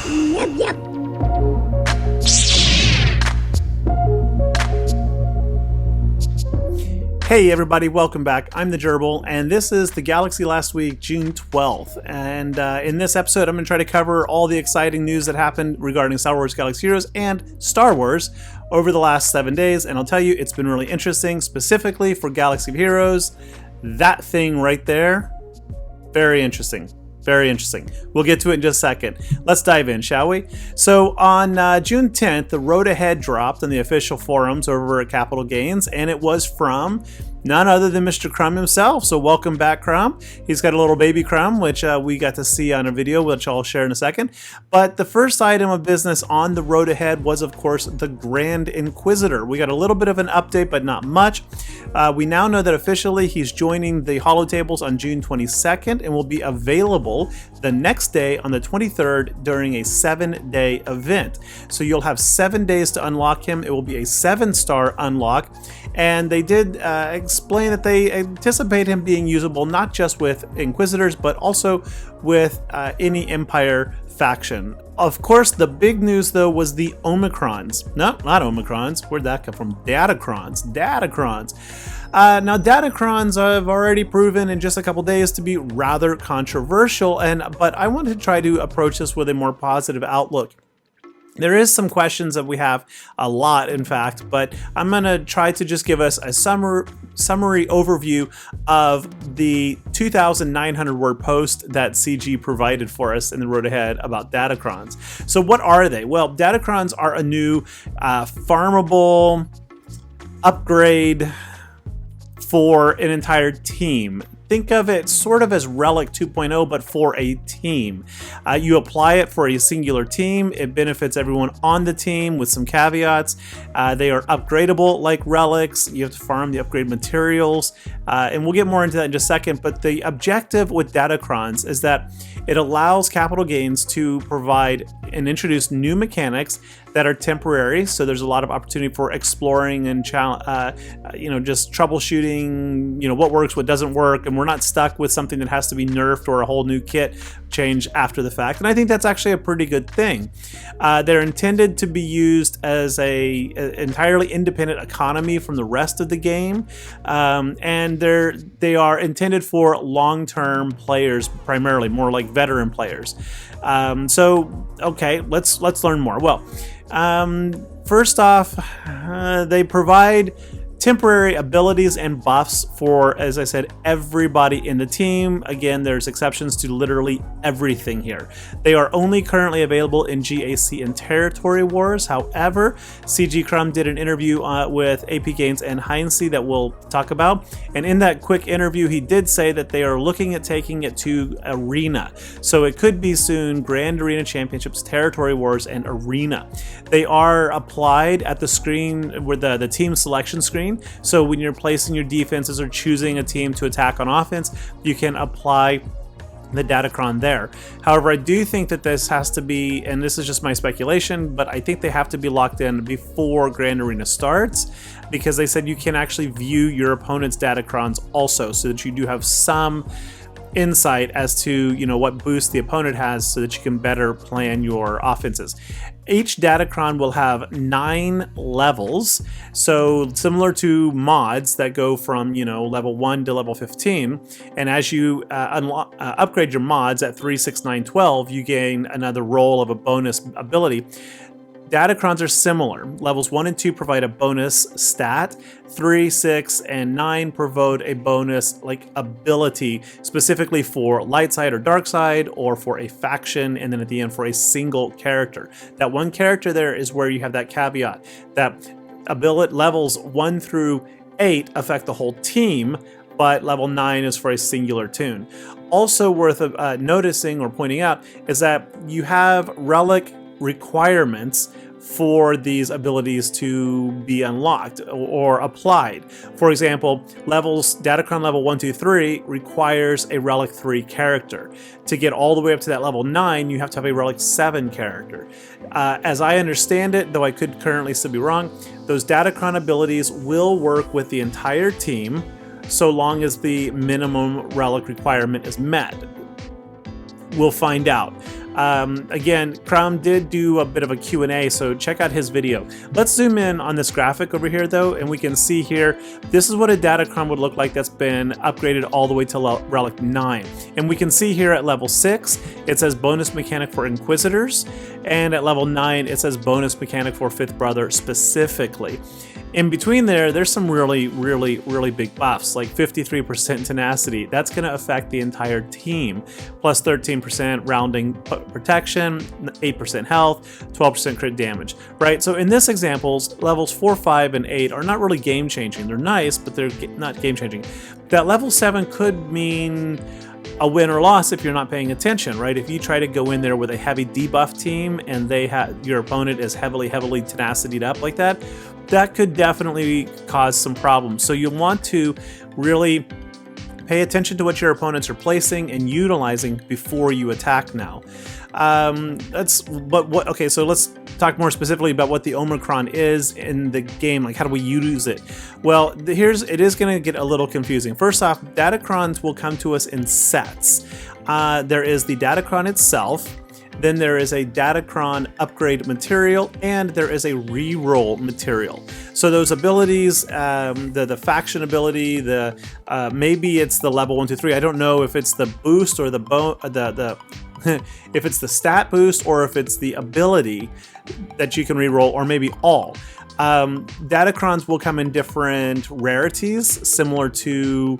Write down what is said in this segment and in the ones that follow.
Yep, yep. Hey everybody, welcome back. I'm the Gerbil, and this is the Galaxy Last Week, June 12th. And in this episode, I'm going to try to cover all the exciting news that happened regarding Star Wars Galaxy Heroes and Star Wars over the last 7 days. And I'll tell you, it's been really interesting, specifically for Galaxy of Heroes. That thing right there, very interesting. Very interesting. We'll get to it in just a second. Let's dive in, shall we? So on June 10th, the Road Ahead dropped on the official forums over at Capital Gains, and it was from none other than Mr. Crumb himself. So welcome back, Crumb. He's got a little baby Crumb, which we got to see on a video, which I'll share in a second. But the first item of business on the Road Ahead was, of course, the Grand Inquisitor. We got a little bit of an update, but not much. We now know that officially he's joining the holotables on June 22nd and will be available the next day on the 23rd during a 7-day event. So you'll have 7 days to unlock him. It will be a 7-star unlock. And they did explain that they anticipate him being usable not just with Inquisitors, but also with any Empire faction. Of course, the big news, though, was the Omicrons. No, not Omicrons. Where'd that come from? Datacrons. Datacrons. Now, Datacrons have already proven in just a couple days to be rather controversial, but I wanted to try to approach this with a more positive outlook. There is some questions that we have, a lot in fact, but I'm going to try to just give us a summary overview of the 2,900 word post that CG provided for us in the Road Ahead about Datacrons. So what are they? Well, Datacrons are a new farmable upgrade for an entire team. Think of it sort of as Relic 2.0, but for a team. You apply it for a singular team. It benefits everyone on the team with some caveats. They are upgradable like relics. You have to farm the upgrade materials. And we'll get more into that in just a second. But the objective with Datacrons is that it allows Capital Gains to provide and introduce new mechanics that are temporary. So there's a lot of opportunity for exploring and just troubleshooting, what works, what doesn't work, and we're not stuck with something that has to be nerfed or a whole new kit change after the fact. And I think that's actually a pretty good thing. They're intended to be used as a entirely independent economy from the rest of the game, and they are intended for long-term players, primarily more like veteran players. Okay, let's learn more. Well, first off, they provide temporary abilities and buffs for, as I said, everybody in the team. Again, there's exceptions to literally everything here. They are only currently available in GAC and Territory Wars. However, CG Crumb did an interview with AP Gains and Hynesy that we'll talk about. And in that quick interview, he did say that they are looking at taking it to Arena. So it could be soon Grand Arena Championships, Territory Wars, and Arena. They are applied at the screen with the team selection screen. So when you're placing your defenses or choosing a team to attack on offense, you can apply the Datacron there. However, I do think that this has to be, and this is just my speculation, but I think they have to be locked in before Grand Arena starts, because they said you can actually view your opponent's Datacrons also, so that you do have some insight as to what boost the opponent has, so that you can better plan your offenses. Each Datacron will have 9 levels, so similar to mods that go from level 1 to level 15. And as you upgrade your mods at 3, 6, 9, 12, you gain another roll of a bonus ability. Datacrons are similar. Levels 1 and 2 provide a bonus stat. 3, 6, and 9 provide a bonus ability specifically for light side or dark side, or for a faction, and then at the end for a single character. That one character there is where you have that caveat that ability levels 1 through 8 affect the whole team, but level 9 is for a singular tune. Also worth noticing or pointing out is that you have relic requirements for these abilities to be unlocked or applied. For example, Datacron level 1, 2, 3 requires a Relic 3 character. To get all the way up to that level 9, you have to have a Relic 7 character. As I understand it, though I could currently still be wrong, those Datacron abilities will work with the entire team so long as the minimum Relic requirement is met. we'll find out. Again, Crumb did do a bit of a Q&A, so check out his video. Let's zoom in on this graphic over here though, and we can see here, this is what a Datacron would look like that's been upgraded all the way to Relic 9. And we can see here at level 6, it says bonus mechanic for Inquisitors, and at level 9, it says bonus mechanic for Fifth Brother specifically. In between there's some really big buffs, like 53% tenacity. That's going to affect the entire team, plus 13% rounding protection, 8% health, 12% crit damage, right? So in this examples, levels 4, 5, and 8 are not really game-changing. They're nice, but they're not game-changing. That level 7 could mean a win or loss if you're not paying attention, right? If you try to go in there with a heavy debuff team and your opponent is heavily tenacity'd up like that, that could definitely cause some problems. So you want to really pay attention to what your opponents are placing and utilizing before you attack now. Okay, so let's talk more specifically about what the Omicron is in the game, like how do we use it? Well, it is going to get a little confusing. First off, Datacrons will come to us in sets. There is the Datacron itself, then there is a Datacron upgrade material, and there is a reroll material. So those abilities, the faction ability, maybe it's the level 1, 2, 3. I don't know if it's the boost or if it's the stat boost or if it's the ability that you can reroll, or maybe all. Datacrons will come in different rarities, similar to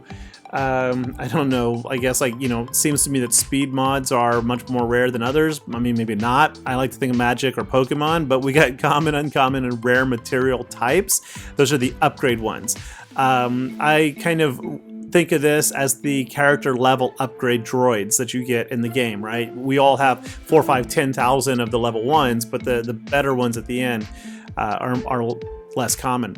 I don't know, I guess, like, you know, it seems to me that speed mods are much more rare than others. I mean, maybe not. I like to think of Magic or Pokemon, but we got common, uncommon, and rare material types. Those are the upgrade ones. I kind of think of this as the character level upgrade droids that you get in the game, right? We all have 4, 5, 10,000 of the level 1s, but the better ones at the end are less common.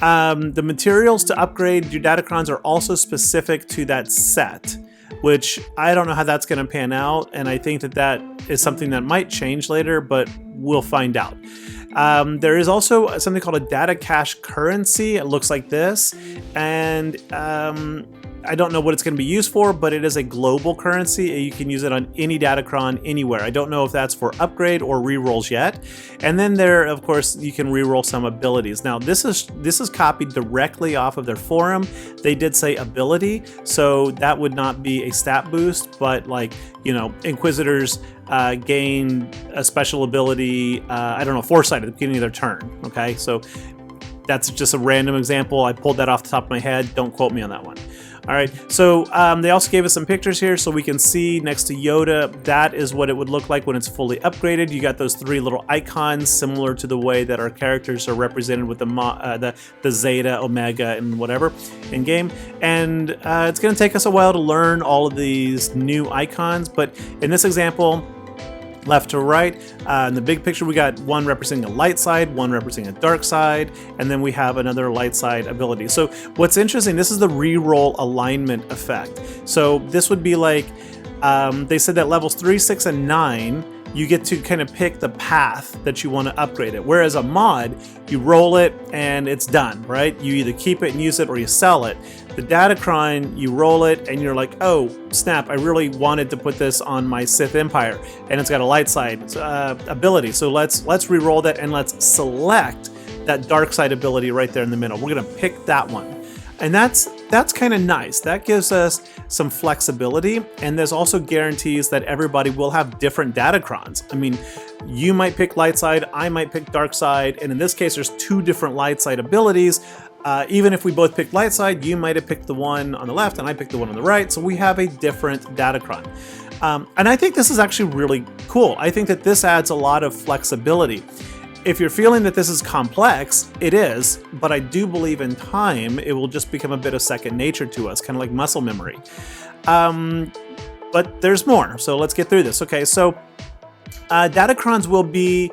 The materials to upgrade your Datacrons are also specific to that set, which I don't know how that's going to pan out, and I think that is something that might change later, but we'll find out. There is also something called a data cache currency. It looks like this, and I don't know what it's going to be used for, but it is a global currency. You can use it on any Datacron anywhere. I don't know if that's for upgrade or rerolls yet. And then there, of course, you can reroll some abilities. Now, this is copied directly off of their forum. They did say ability, so that would not be a stat boost, but like, you know, Inquisitors gain a special ability, I don't know, foresight at the beginning of their turn. Okay, so that's just a random example. I pulled that off the top of my head. Don't quote me on that one. All right, so they also gave us some pictures here so we can see next to Yoda, that is what it would look like when it's fully upgraded. You got those 3 little icons similar to the way that our characters are represented with the Zeta, Omega, and whatever in game. And it's going to take us a while to learn all of these new icons, but in this example, left to right. In the big picture, we got one representing a light side, one representing a dark side, and then we have another light side ability. So what's interesting, this is the reroll alignment effect. So this would be like, they said that levels 3, 6, and 9, you get to kind of pick the path that you want to upgrade it. Whereas a mod, you roll it and it's done, right? You either keep it and use it or you sell it. The Datacron, you roll it and you're like, oh snap, I really wanted to put this on my Sith Empire, and it's got a light side ability. So let's re-roll that and let's select that dark side ability right there in the middle. We're gonna pick that one. And that's kind of nice. That gives us some flexibility, and there's also guarantees that everybody will have different Datacrons. I mean, you might pick light side, I might pick dark side, and in this case, there's 2 different light side abilities. Even if we both picked light side, you might have picked the one on the left, and I picked the one on the right, so we have a different Datacron. And I think this is actually really cool. I think that this adds a lot of flexibility. If you're feeling that this is complex, it is, but I do believe in time it will just become a bit of second nature to us, kind of like muscle memory. But there's more, so let's get through this. Okay, so Datacrons will be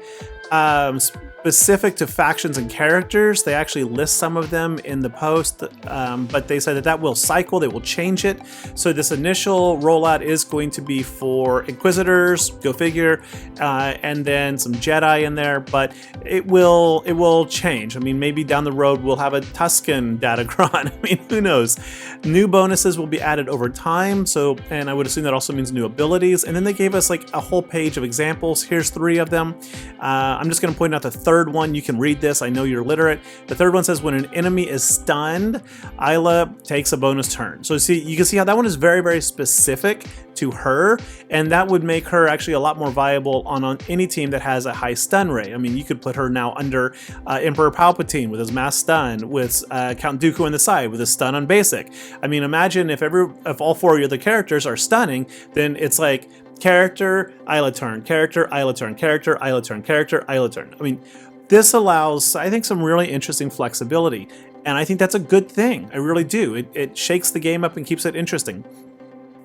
specific to factions and characters. They actually list some of them in the post, but they said that will cycle, they will change it. So this initial rollout is going to be for Inquisitors, go figure, and then some Jedi in there, but it will change. I mean, maybe down the road we'll have a Tusken Datacron. I mean, who knows? New bonuses will be added over time, and I would assume that also means new abilities. And then they gave us like a whole page of examples. Here's 3 of them. I'm just going to point out the third one. You can read this. I know you're literate. The third one says when an enemy is stunned, Isla takes a bonus turn. So see, you can see how that one is very, very specific to her, and that would make her actually a lot more viable on any team that has a high stun rate. I mean, you could put her now under Emperor Palpatine with his mass stun, with Count Dooku on the side with his stun on basic. I mean, imagine if all 4 of the characters are stunning, then it's like character, Isla turn, character, Isla turn, character, Isla turn, character, Isla turn. I mean, this allows, I think, some really interesting flexibility, and I think that's a good thing. I really do. It shakes the game up and keeps it interesting.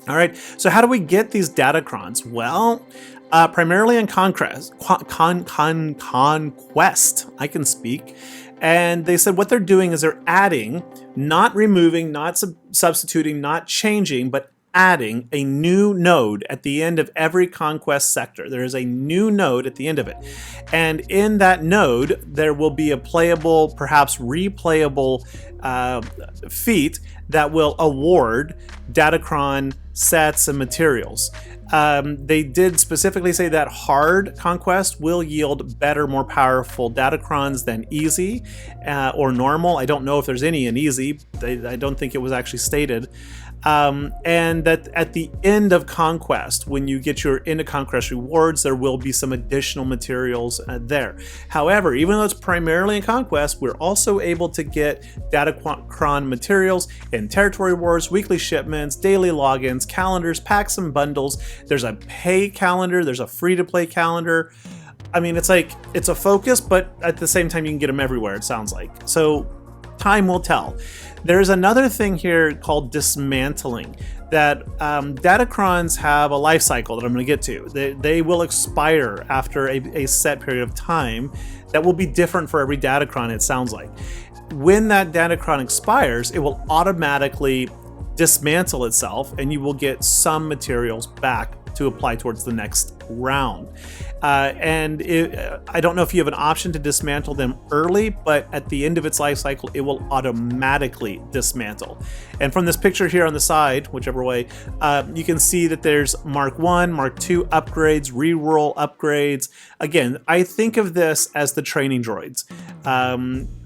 All right, so how do we get these Datacrons? Well, primarily in Conquest. I can speak. And they said what they're doing is they're adding, not removing, not substituting, not changing, but adding a new node at the end of every conquest sector. There is a new node at the end of it. And in that node, there will be a playable, perhaps replayable feat that will award Datacron sets and materials. They did specifically say that hard conquest will yield better, more powerful Datacrons than easy or normal. I don't know if there's any in easy. I don't think it was actually stated. And that at the end of Conquest, when you get your end of Conquest rewards, there will be some additional materials there. However, even though it's primarily in Conquest, we're also able to get Datacron materials in Territory Wars, weekly shipments, daily logins, calendars, packs and bundles. There's a pay calendar, there's a free-to-play calendar. I mean, it's like, it's a focus, but at the same time, you can get them everywhere, it sounds like. So time will tell. There's another thing here called dismantling, that Datacrons have a life cycle that I'm going to get to. They will expire after a set period of time that will be different for every Datacron, it sounds like. When that Datacron expires, it will automatically dismantle itself, and you will get some materials back to apply towards the next round. I don't know if you have an option to dismantle them early, but at the end of its life cycle, it will automatically dismantle. And from this picture here on the side, whichever way, you can see that there's Mark 1, Mark 2 upgrades, reroll upgrades. Again, I think of this as the training droids.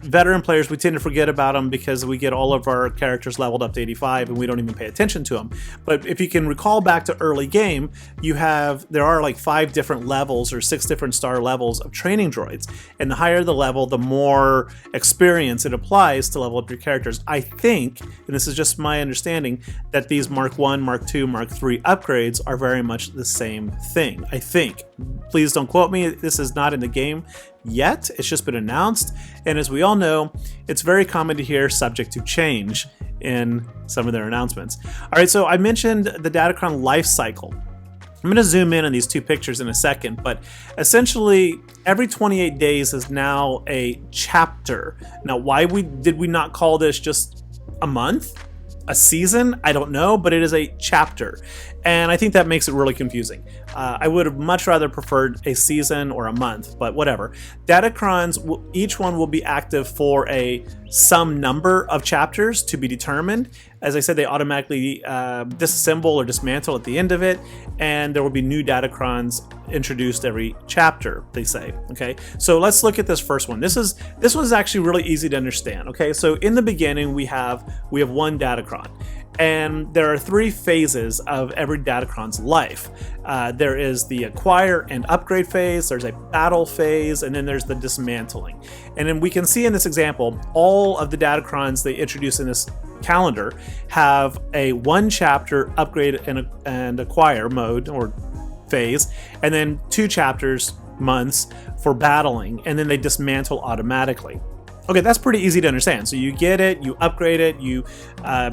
Veteran players, we tend to forget about them because we get all of our characters leveled up to 85 and we don't even pay attention to them. But if you can recall back to early game, there are like 5 different levels or 6 different star levels of training droids. And the higher the level, the more experience it applies to level up your characters. I think, and this is just my understanding, that these Mark 1, Mark 2, Mark 3 upgrades are very much the same thing. I think. Please don't quote me. This is not in the game yet. It's just been announced. And as we all know, it's very common to hear subject to change in some of their announcements. All right, so I mentioned the Datacron life cycle. I'm going to zoom in on these 2 pictures in a second, but essentially every 28 days is now a chapter. Now, why did we not call this just a month? A season? I don't know, but it is a chapter. And I think that makes it really confusing. I would have much rather preferred a season or a month, but whatever. Datacrons, each one will be active for some number of chapters to be determined. As I said, they automatically disassemble or dismantle at the end of it, and there will be new Datacrons introduced every chapter, they say. Okay, so let's look at this first one. This was actually really easy to understand. Okay, so in the beginning we have one Datacron. And there are 3 phases of every Datacron's life. There is the acquire and upgrade phase, there's a battle phase, and then there's the dismantling. And then we can see in this example, all of the Datacrons they introduce in this calendar have a 1 chapter upgrade and acquire mode or phase, and then 2 chapters, months, for battling, and then they dismantle automatically. Okay, that's pretty easy to understand. So you get it, you upgrade it, you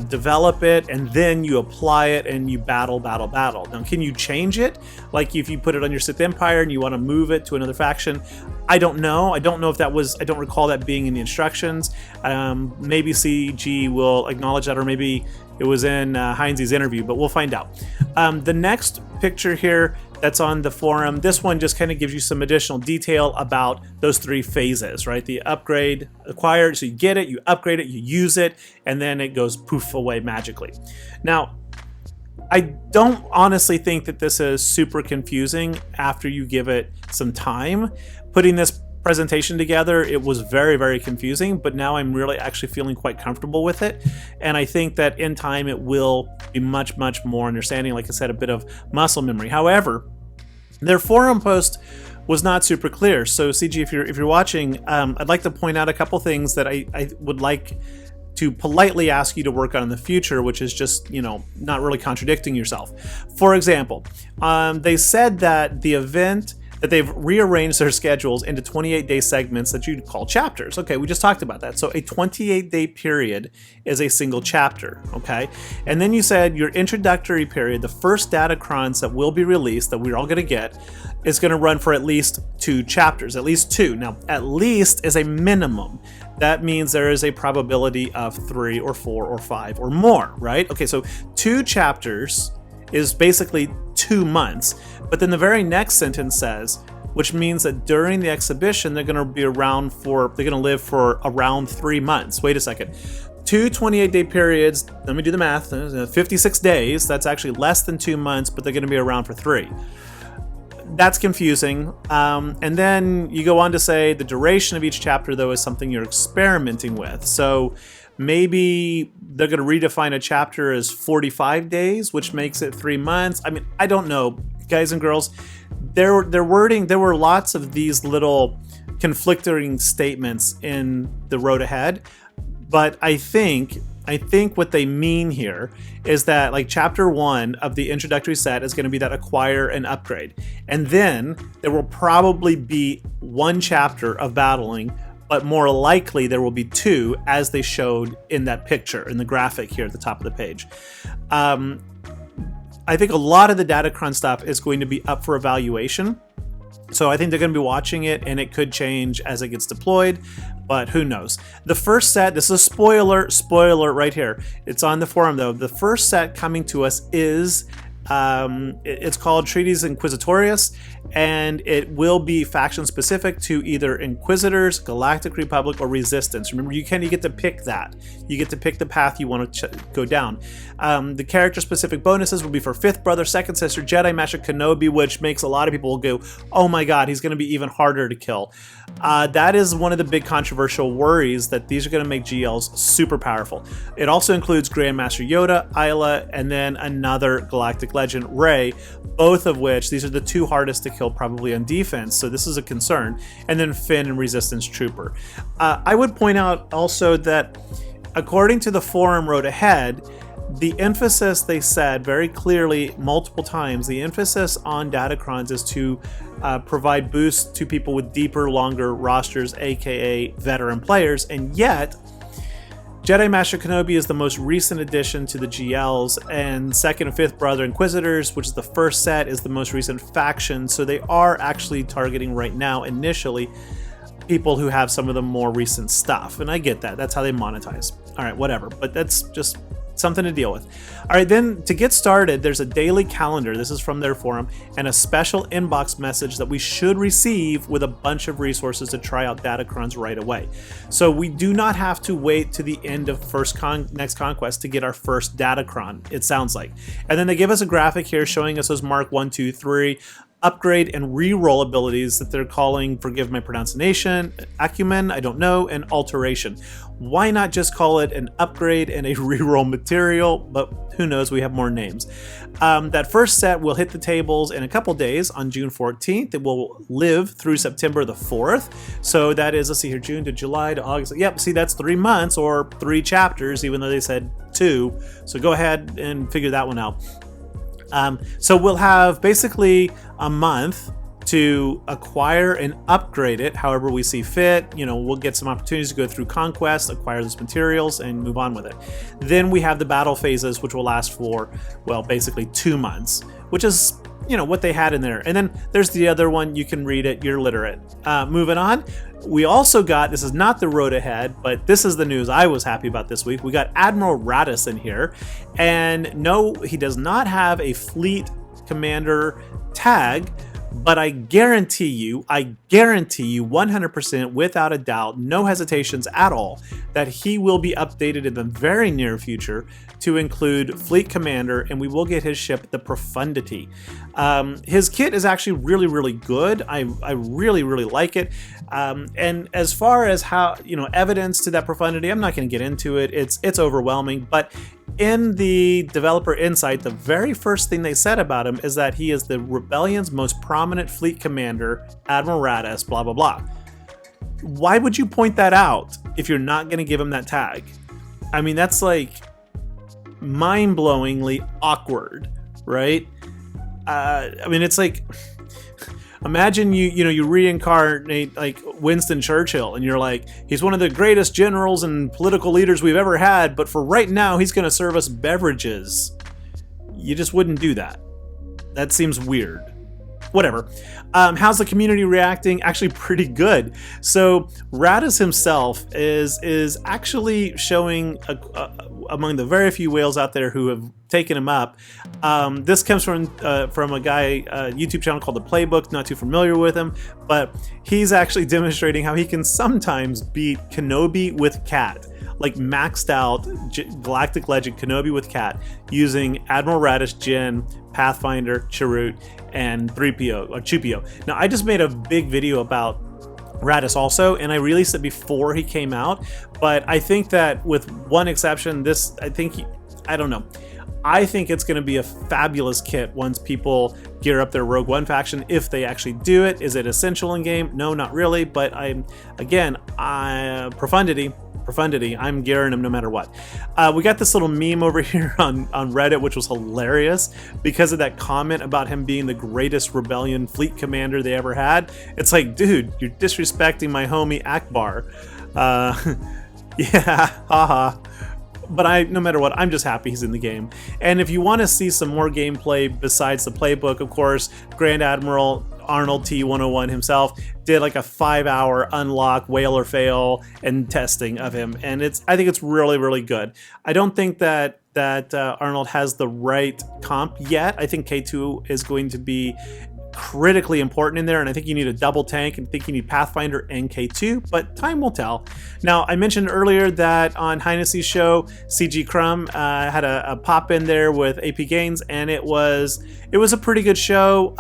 develop it, and then you apply it and you battle. Now, can you change it? Like if you put it on your Sith Empire and you want to move it to another faction? I don't know. I don't know if that was, I don't recall that being in the instructions. Maybe CG will acknowledge that, or maybe it was in Hynesy's interview, but we'll find out. The next picture here that's on the forum, this one just kind of gives you some additional detail about those 3 phases, right? The upgrade, acquired, so you get it, you upgrade it, you use it, and then it goes poof away magically. Now, I don't honestly think that this is super confusing after you give it some time. Putting this presentation together, it was very, very confusing, but now I'm really actually feeling quite comfortable with it. And I think that in time it will be much, much more understanding, like I said, a bit of muscle memory. However, their forum post was not super clear. So CG, if you're watching, I'd like to point out a couple things that I would like to politely ask you to work on in the future, which is just, not really contradicting yourself. For example, they said that the event, that they've rearranged their schedules into 28-day segments that you'd call chapters. Okay, we just talked about that. So a 28-day period is a single chapter, okay? And then you said your introductory period, the first Datacrons that will be released, that we're all gonna get, is gonna run for at least 2 chapters, at least 2. Now, at least is a minimum. That means there is a probability of 3 or 4 or 5 or more, right? Okay, so 2 chapters is basically 2 months. But then the very next sentence says, which means that during the exhibition, they're going to be around they're going to live for around 3 months. Wait a second. 2 28-day periods, let me do the math, 56 days, that's actually less than 2 months, but they're going to be around for 3. That's confusing. And then you go on to say the duration of each chapter, though, is something you're experimenting with. So maybe they're going to redefine a chapter as 45 days, which makes it 3 months. I mean, I don't know, guys and girls. Their wording, there were lots of these little conflicting statements in the road ahead, but I think what they mean here is that, like, chapter 1 of the introductory set is going to be that acquire and upgrade, and then there will probably be 1 chapter of battling, but more likely there will be 2, as they showed in that picture, in the graphic here at the top of the page. I think a lot of the Datacron stuff is going to be up for evaluation. So I think they're going to be watching it, and it could change as it gets deployed, but who knows. The first set, this is a spoiler right here. It's on the forum though. The first set coming to us is, it's called Treaties Inquisitorius, and it will be faction specific to either Inquisitors, Galactic Republic, or Resistance. Remember, you get to pick that. You get to pick the path you want to go down. The character specific bonuses will be for 5th Brother, 2nd Sister, Jedi Master Kenobi, which makes a lot of people go, oh my god, he's going to be even harder to kill. That is one of the big controversial worries, that these are going to make GLs super powerful. It also includes Grandmaster Yoda, Isla, and then another Galactic Legend, Rey, both of which, these are the 2 hardest to kill probably on defense, so this is a concern. And then Finn and Resistance Trooper. I would point out also that according to the forum road ahead, the emphasis, they said very clearly multiple times, the emphasis on Datacrons is to provide boosts to people with deeper, longer rosters, aka veteran players, and yet Jedi Master Kenobi is the most recent addition to the GLs, and 2nd and 5th Brother Inquisitors, which is the first set, is the most recent faction, so they are actually targeting right now, initially, people who have some of the more recent stuff, and I get that. That's how they monetize. Alright, whatever, but that's just something to deal with. Alright, then to get started, there's a daily calendar, this is from their forum, and a special inbox message that we should receive with a bunch of resources to try out Datacrons right away. So we do not have to wait to the end of Next Conquest to get our first Datacron, it sounds like. And then they give us a graphic here showing us those Mark 1, 2, 3 upgrade and re-roll abilities that they're calling, forgive my pronunciation, acumen, I don't know, and alteration. Why not just call it an upgrade and a re-roll material? But who knows, we have more names. That first set will hit the tables in a couple days on June 14th. It will live through September the 4th. So that is, let's see here, June to July to August. Yep, see, that's 3 months or 3 chapters, even though they said 2. So go ahead and figure that one out. So we'll have basically a month to acquire and upgrade it however we see fit. You know, we'll get some opportunities to go through conquest, acquire those materials, and move on with it. Then we have the battle phases, which will last for, well, basically 2 months, which is, you know, what they had in there. And then there's the other one. You can read it. You're literate. Moving on. We also got, this is not the road ahead, but this is the news I was happy about this week. We got Admiral Raddus in here. And no, he does not have a fleet commander tag, but I guarantee you 100% without a doubt, no hesitations at all, that he will be updated in the very near future to include Fleet Commander, and we will get his ship, the Profundity. His kit is actually really, really good. I really, really like it. And as far as how, you know, evidence to that Profundity, I'm not going to get into it. It's overwhelming, but in the developer insight, the very first thing they said about him is that he is the Rebellion's most prominent fleet commander, Admiral Raddus, blah, blah, blah. Why would you point that out if you're not going to give him that tag? I mean, that's like mind-blowingly awkward, right? I mean, it's like, imagine you reincarnate like Winston Churchill and you're like, he's one of the greatest generals and political leaders we've ever had, but for right now he's going to serve us beverages. You just wouldn't do that. That seems weird. Whatever. How's the community reacting? Actually pretty good. So Raddus himself is actually showing among the very few whales out there who have taken him up. This comes from a guy, YouTube channel called The Playbook. Not too familiar with him, but he's actually demonstrating how he can sometimes beat Kenobi with Cat, like maxed out Galactic Legend Kenobi with Cat, using Admiral Raddus, Jyn, Pathfinder, Chirrut, and 3PO or Chupio. Now, I just made a big video about Raddus also, and I released it before he came out, but I think that with one exception, I think it's going to be a fabulous kit once people gear up their Rogue One faction, if they actually do it. Is it essential in game? No, not really, but Profundity, I'm gearing him no matter what. We got this little meme over here on Reddit, which was hilarious because of that comment about him being the greatest Rebellion fleet commander they ever had. It's like, dude, you're disrespecting my homie Akbar. Yeah, haha. But no matter what, I'm just happy he's in the game. And if you want to see some more gameplay besides the playbook, of course, Grand Admiral Arnold T101 himself did like a 5-hour unlock, whale or fail, and testing of him, and I think it's really, really good. I don't think that Arnold has the right comp yet. I think K2 is going to be critically important in there, and I think you need a double tank, and I think you need Pathfinder and K2, but time will tell. Now, I mentioned earlier that on Hynesy's show, CG Crumb had a pop in there with AP Gaines, and it was a pretty good show.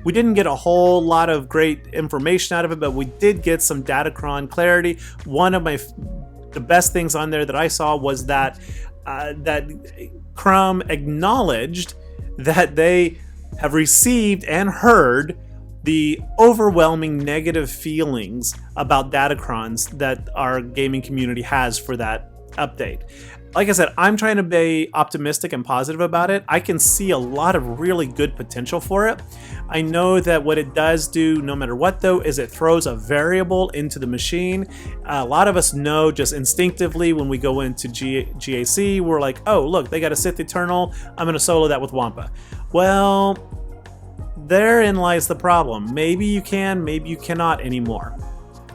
We didn't get a whole lot of great information out of it, but we did get some Datacron clarity. One of the best things on there that I saw was that Crumb acknowledged that they have received and heard the overwhelming negative feelings about Datacrons that our gaming community has for that update. Like I said, I'm trying to be optimistic and positive about it. I can see a lot of really good potential for it. I know that what it does do, no matter what though, is it throws a variable into the machine. A lot of us know just instinctively when we go into GAC, we're like, oh look, they got a Sith Eternal, I'm going to solo that with Wampa. Well, therein lies the problem. Maybe you can, maybe you cannot anymore.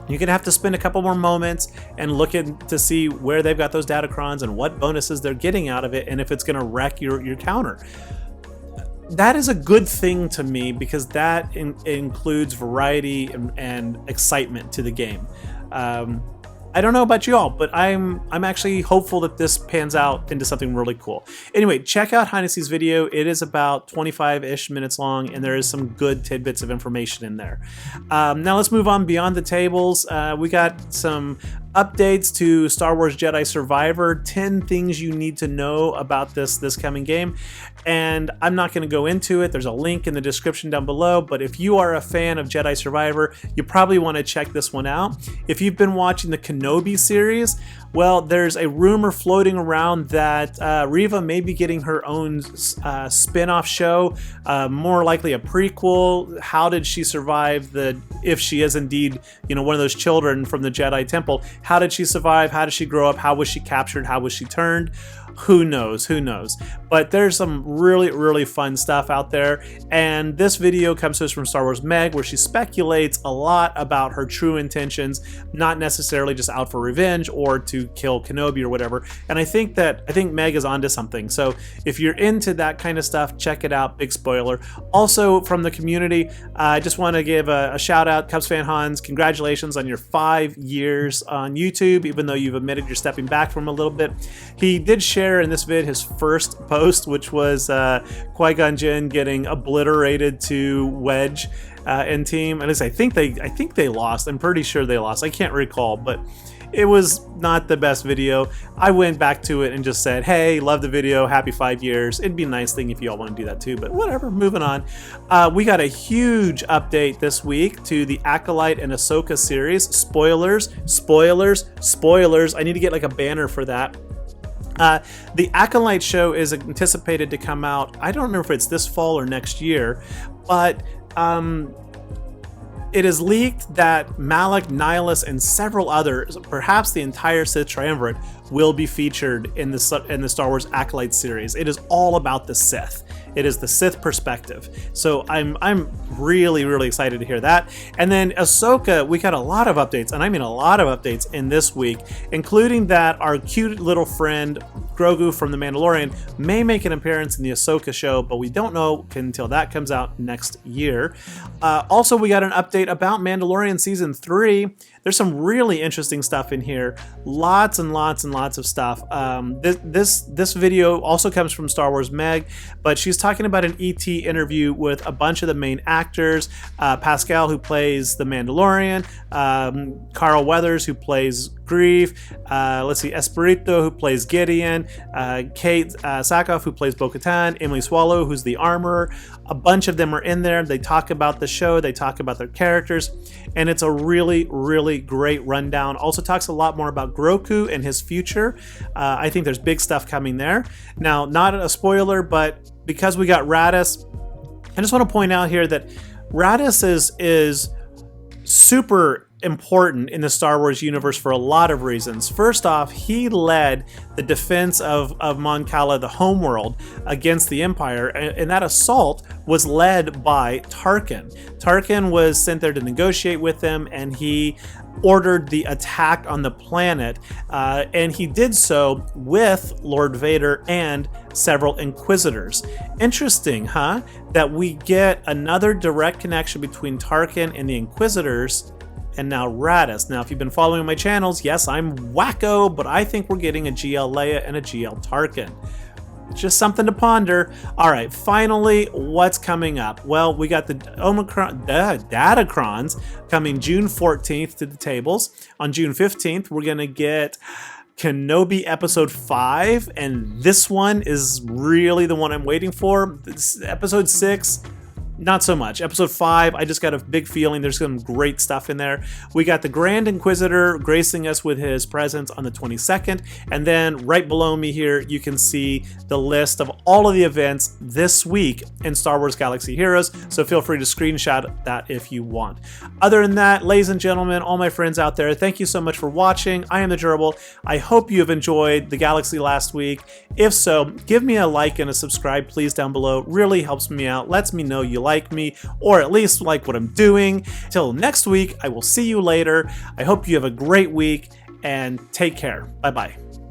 You're going to have to spend a couple more moments and look to see where they've got those Datacrons and what bonuses they're getting out of it, and if it's going to wreck your counter. That is a good thing to me because that includes variety and excitement to the game. I don't know about you all, but I'm actually hopeful that this pans out into something really cool. Anyway, check out Hynesy's video. It is about 25-ish minutes long, and there is some good tidbits of information in there. Now let's move on beyond the tables. We got some updates to Star Wars Jedi Survivor, 10 things you need to know about this coming game. And I'm not going to go into it. There's a link in the description down below, but if you are a fan of Jedi Survivor, you probably want to check this one out. If you've been watching the Kenobi series, well, there's a rumor floating around that Reva may be getting her own spin-off show, more likely a prequel. How did she survive if she is indeed, one of those children from the Jedi Temple? How did she survive? How did she grow up? How was she captured? How was she turned? Who knows? Who knows? But there's some really, really fun stuff out there. And this video comes to us from Star Wars Meg, where she speculates a lot about her true intentions, not necessarily just out for revenge or to kill Kenobi or whatever. And I think Meg is onto something. So if you're into that kind of stuff, check it out. Big spoiler. Also from the community, I just want to give a shout out, Cubs fan Hans. Congratulations on your 5 years on YouTube, even though you've admitted you're stepping back from a little bit. He did share in this vid his first post, which was Qui-Gon Jinn getting obliterated to Wedge and team. And I think they lost. I'm pretty sure they lost. I can't recall, but it was not the best video. I went back to it and just said, hey, love the video, happy 5 years. It'd be a nice thing if you all want to do that too, but whatever, moving on. We got a huge update this week to the Acolyte and Ahsoka series. Spoilers, spoilers, spoilers. I need to get like a banner for that. The Acolyte show is anticipated to come out, I don't know if it's this fall or next year, but it is leaked that Malak, Nihilus, and several others, perhaps the entire Sith Triumvirate, will be featured in the Star Wars Acolyte series. It is all about the Sith. It is the Sith perspective. So I'm really, really excited to hear that. And then Ahsoka, we got a lot of updates, and I mean a lot of updates in this week, including that our cute little friend Grogu from The Mandalorian may make an appearance in the Ahsoka show, but we don't know until that comes out next year. Also, we got an update about Mandalorian Season 3. There's some really interesting stuff in here. Lots and lots and lots of stuff. This video also comes from Star Wars Meg, but she's talking about an ET interview with a bunch of the main actors. Pascal, who plays the Mandalorian, Carl Weathers, who plays Grief, Espirito, who plays Gideon, Kate Sackhoff, who plays Bo-Katan, Emily Swallow, who's the Armorer. A bunch of them are in there. They talk about the show, they talk about their characters, and it's a really, really great rundown. Also talks a lot more about Grogu and his future. I think there's big stuff coming there. Now, not a spoiler, but because we got Raddus, I just want to point out here that Raddus is super important in the Star Wars universe for a lot of reasons. First off, he led the defense of Mon Cala, the homeworld, against the Empire, and that assault was led by Tarkin. Tarkin was sent there to negotiate with them, and he ordered the attack on the planet, and he did so with Lord Vader and several Inquisitors. Interesting, huh? That we get another direct connection between Tarkin and the Inquisitors, and now Raddus. Now, if you've been following my channels, yes, I'm wacko, but I think we're getting a GL Leia and a GL Tarkin. Just something to ponder. All right, finally, what's coming up? Well, we got the Datacrons coming June 14th to the tables. On June 15th, we're going to get Kenobi Episode 5, and this one is really the one I'm waiting for. This, Episode 6, not so much. Episode 5, I just got a big feeling there's some great stuff in there. We got the Grand Inquisitor gracing us with his presence on the 22nd, and then right below me here, you can see the list of all of the events this week in Star Wars Galaxy Heroes, so feel free to screenshot that if you want. Other than that, ladies and gentlemen, all my friends out there, thank you so much for watching. I am the Gerbil. I hope you have enjoyed the Galaxy last week. If so, give me a like and a subscribe, please, down below. It really helps me out, lets me know you like me, or at least like what I'm doing. Till next week, I will see you later. I hope you have a great week, and take care. Bye-bye.